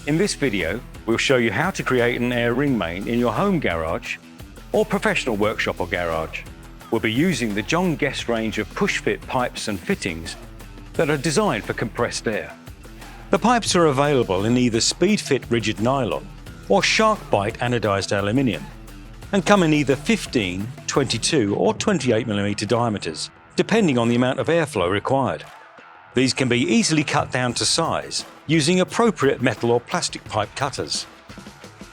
In this video, we'll show you how to create an air ring main in your home garage or professional workshop or garage. We'll be using the John Guest range of push-fit pipes and fittings that are designed for compressed air. The pipes are available in either speed-fit rigid nylon or shark bite anodized aluminium and come in either 15, 22 or 28mm diameters, depending on the amount of airflow required. These can be easily cut down to size using appropriate metal or plastic pipe cutters.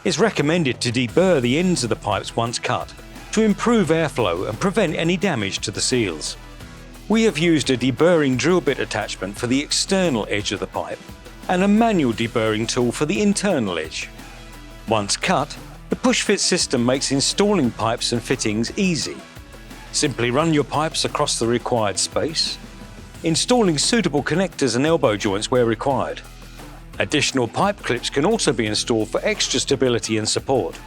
It's recommended to deburr the ends of the pipes once cut to improve airflow and prevent any damage to the seals. We have used a deburring drill bit attachment for the external edge of the pipe and a manual deburring tool for the internal edge. Once cut, the push-fit system makes installing pipes and fittings easy. Simply run your pipes across the required space, installing suitable connectors and elbow joints where required. Additional pipe clips can also be installed for extra stability and support.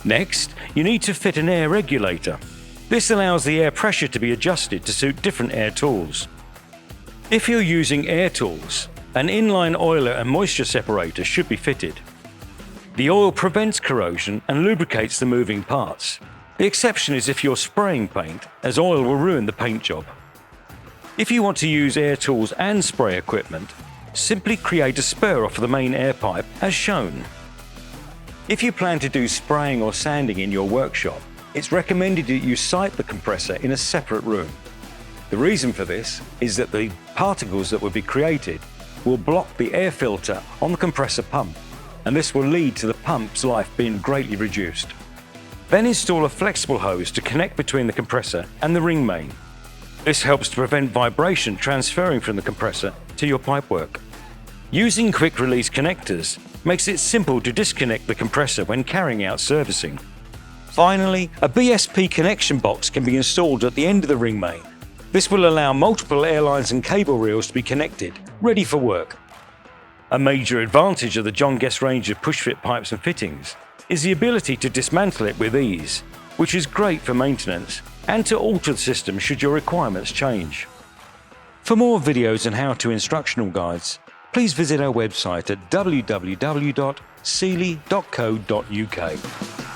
Next, you need to fit an air regulator. This allows the air pressure to be adjusted to suit different air tools. If you're using air tools, an inline oiler and moisture separator should be fitted. The oil prevents corrosion and lubricates the moving parts. The exception is if you're spraying paint, as oil will ruin the paint job. If you want to use air tools and spray equipment, simply create a spur off the main air pipe as shown. If you plan to do spraying or sanding in your workshop, it's recommended that you site the compressor in a separate room. The reason for this is that the particles that will be created will block the air filter on the compressor pump, and this will lead to the pump's life being greatly reduced. Then install a flexible hose to connect between the compressor and the ring main. This helps to prevent vibration transferring from the compressor to your pipework. Using quick release connectors makes it simple to disconnect the compressor when carrying out servicing. Finally, a BSP connection box can be installed at the end of the ring main. This will allow multiple air lines and cable reels to be connected, ready for work. A major advantage of the John Guest range of push-fit pipes and fittings is the ability to dismantle it with ease, which is great for maintenance and to alter the system should your requirements change. For more videos and how-to instructional guides, please visit our website at www.sealey.co.uk.